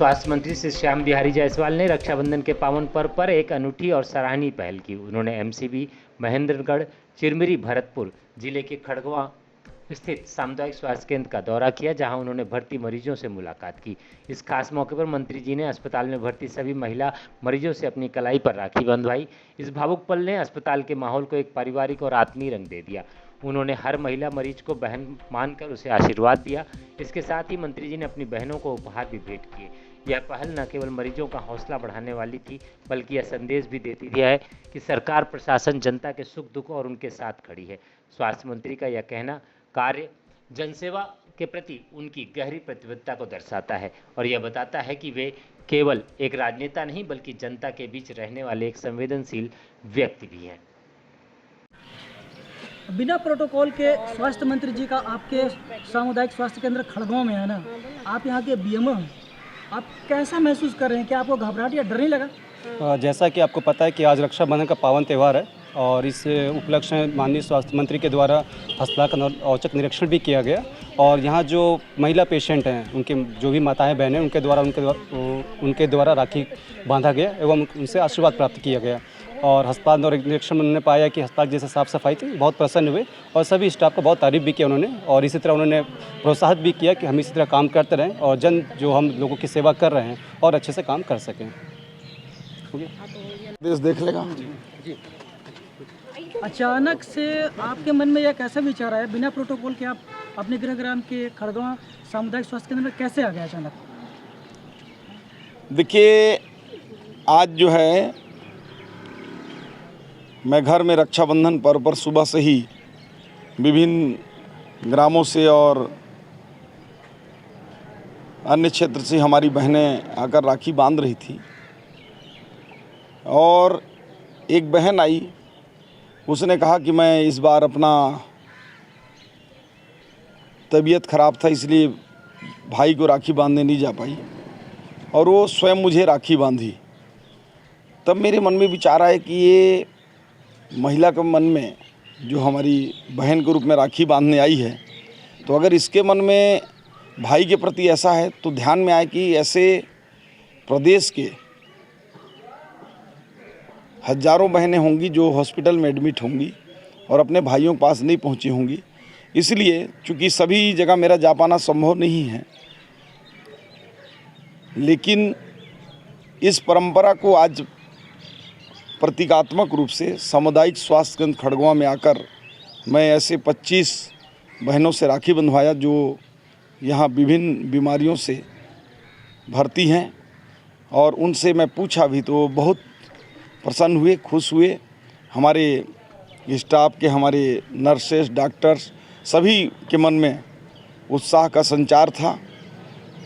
स्वास्थ्य मंत्री श्री श्याम बिहारी जायसवाल ने रक्षाबंधन के पावन पर्व पर एक अनूठी और सराहनीय पहल की। उन्होंने एमसीबी महेंद्रगढ़ चिरमिरी भरतपुर जिले के खड़गवा स्थित सामुदायिक स्वास्थ्य केंद्र का दौरा किया, जहां उन्होंने भर्ती मरीजों से मुलाकात की। इस खास मौके पर मंत्री जी ने अस्पताल में भर्ती सभी महिला मरीजों से अपनी कलाई पर राखी बंधवाई। इस भावुक पल ने अस्पताल के माहौल को एक पारिवारिक और आत्मीय रंग दे दिया। उन्होंने हर महिला मरीज को बहन मानकर उसे आशीर्वाद दिया। इसके साथ ही मंत्री जी ने अपनी बहनों को उपहार भी भेंट किए। यह पहल न केवल मरीजों का हौसला बढ़ाने वाली थी, बल्कि यह संदेश भी देती है कि सरकार प्रशासन जनता के सुख दुख और उनके साथ खड़ी है। स्वास्थ्य मंत्री का यह कहना कार्य जनसेवा के प्रति उनकी गहरी प्रतिबद्धता को दर्शाता है और यह बताता है कि वे केवल एक राजनेता नहीं, बल्कि जनता के बीच रहने वाले एक संवेदनशील व्यक्ति भी हैं। बिना प्रोटोकॉल के स्वास्थ्य मंत्री जी का आपके सामुदायिक स्वास्थ्य केंद्र खड़गवां में है ना, आप यहाँ के बीएमओ हैं, आप कैसा महसूस कर रहे हैं? क्या आपको घबराहट या डर नहीं लगा? जैसा कि आपको पता है कि आज रक्षाबंधन का पावन त्यौहार है और इस उपलक्ष्य में माननीय स्वास्थ्य मंत्री के द्वारा फसला का औचक निरीक्षण भी किया गया और यहाँ जो महिला पेशेंट हैं, उनके जो भी माताएं बहनें, उनके द्वारा राखी बांधा गया एवं उनसे आशीर्वाद प्राप्त किया गया। और अस्पताल में निरीक्षण में उन्होंने पाया कि अस्पताल जैसे साफ़ सफाई थी, बहुत प्रसन्न हुए और सभी स्टाफ का बहुत तारीफ भी किया उन्होंने और इसी तरह उन्होंने प्रोत्साहित भी किया कि हम इसी तरह काम करते रहें और जो हम लोगों की सेवा कर रहे हैं और अच्छे से काम कर सकें। देश देख लेगा। जी। अचानक से आपके मन में यह कैसा विचार आया, बिना प्रोटोकॉल के आप अपने गृह ग्राम के खड़गवां सामुदायिक स्वास्थ्य केंद्र में कैसे आ गए अचानक? देखिए, आज जो है मैं घर में रक्षाबंधन पर्व पर सुबह से ही विभिन्न ग्रामों से और अन्य क्षेत्र से हमारी बहनें आकर राखी बांध रही थी और एक बहन आई, उसने कहा कि मैं इस बार अपना तबीयत ख़राब था इसलिए भाई को राखी बांधने नहीं जा पाई और वो स्वयं मुझे राखी बांधी। तब मेरे मन में विचार आया कि ये महिला के मन में जो हमारी बहन के रूप में राखी बांधने आई है, तो अगर इसके मन में भाई के प्रति ऐसा है तो ध्यान में आए कि ऐसे प्रदेश के हजारों बहनें होंगी जो हॉस्पिटल में एडमिट होंगी और अपने भाइयों के पास नहीं पहुंची होंगी। इसलिए चूँकि सभी जगह मेरा जा पाना संभव नहीं है, लेकिन इस परंपरा को आज प्रतीकात्मक रूप से सामुदायिक स्वास्थ्य केंद्र खड़गवां में आकर मैं ऐसे 25 बहनों से राखी बंधवाया जो यहाँ विभिन्न बीमारियों से भर्ती हैं और उनसे मैं पूछा भी तो बहुत प्रसन्न हुए, खुश हुए। हमारे स्टाफ के, हमारे नर्सेस, डॉक्टर्स सभी के मन में उत्साह का संचार था।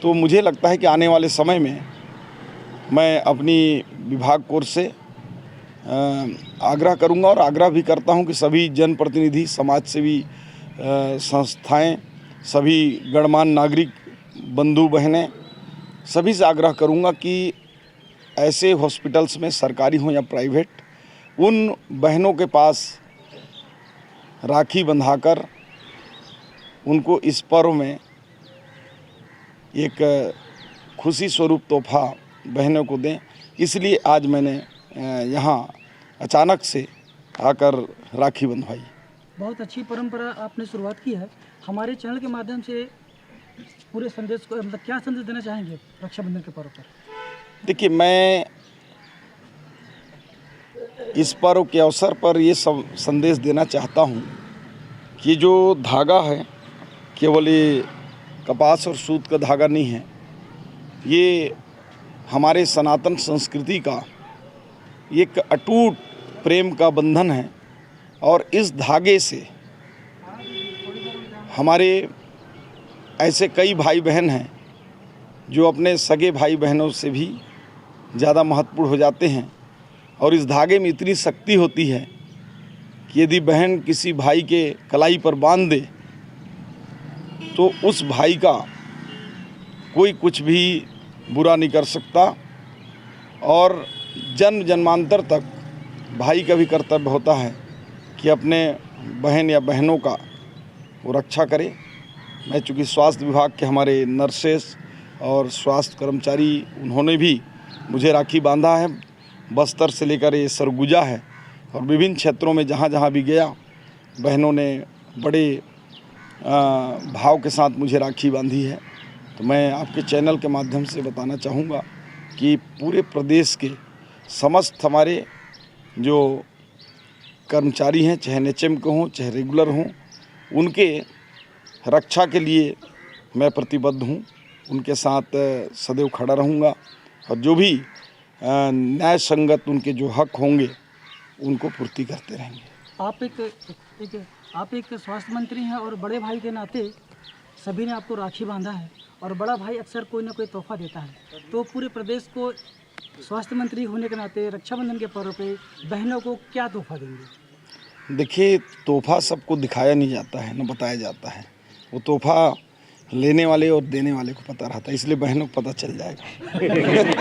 तो मुझे लगता है कि आने वाले समय में मैं अपनी विभाग कोर से आग्रह करूंगा और आग्रह भी करता हूं कि सभी जनप्रतिनिधि, समाज सेवी संस्थाएं, सभी गणमान्य नागरिक बंधु बहनें, सभी से आग्रह करूंगा कि ऐसे हॉस्पिटल्स में, सरकारी हों या प्राइवेट, उन बहनों के पास राखी बंधाकर उनको इस पर्व में एक खुशी स्वरूप तोहफा बहनों को दें। इसलिए आज मैंने यहाँ अचानक से आकर राखी बंधवाई। बहुत अच्छी परंपरा आपने शुरुआत की है। हमारे चैनल के माध्यम से पूरे संदेश को, मतलब क्या संदेश देना चाहेंगे रक्षाबंधन के पर्व पर? देखिए, मैं इस पर्व के अवसर पर ये संदेश देना चाहता हूँ कि जो धागा है केवल ये कपास और सूत का धागा नहीं है, ये हमारे सनातन संस्कृति का एक अटूट प्रेम का बंधन है और इस धागे से हमारे ऐसे कई भाई बहन हैं जो अपने सगे भाई बहनों से भी ज़्यादा महत्वपूर्ण हो जाते हैं और इस धागे में इतनी शक्ति होती है कि यदि बहन किसी भाई के कलाई पर बांध दे तो उस भाई का कोई कुछ भी बुरा नहीं कर सकता और जन्म जन्मांतर तक भाई का भी कर्तव्य होता है कि अपने बहन या बहनों का वो रक्षा करे। मैं चूँकि स्वास्थ्य विभाग के हमारे नर्सेस और स्वास्थ्य कर्मचारी उन्होंने भी मुझे राखी बांधा है। बस्तर से लेकर ये सरगुजा है और विभिन्न क्षेत्रों में जहाँ जहाँ भी गया बहनों ने बड़े भाव के साथ मुझे राखी बांधी है। तो मैं आपके चैनल के माध्यम से बताना चाहूँगा कि पूरे प्रदेश के समस्त हमारे जो कर्मचारी हैं, चाहे एनएचएम के हों चाहे रेगुलर हों, उनके रक्षा के लिए मैं प्रतिबद्ध हूँ। उनके साथ सदैव खड़ा रहूँगा और जो भी न्याय संगत उनके जो हक होंगे उनको पूर्ति करते रहेंगे। आप एक स्वास्थ्य मंत्री हैं और बड़े भाई के नाते सभी ने आपको राखी बांधा है और बड़ा भाई अक्सर कोई ना कोई तोहफा देता है, तो पूरे प्रदेश को स्वास्थ्य मंत्री होने के नाते रक्षाबंधन के पर्व पे बहनों को क्या तोहफा देंगे? देखिए, तोहफा सबको दिखाया नहीं जाता है, न बताया जाता है। वो तोहफा लेने वाले और देने वाले को पता रहता है, इसलिए बहनों को पता चल जाएगा।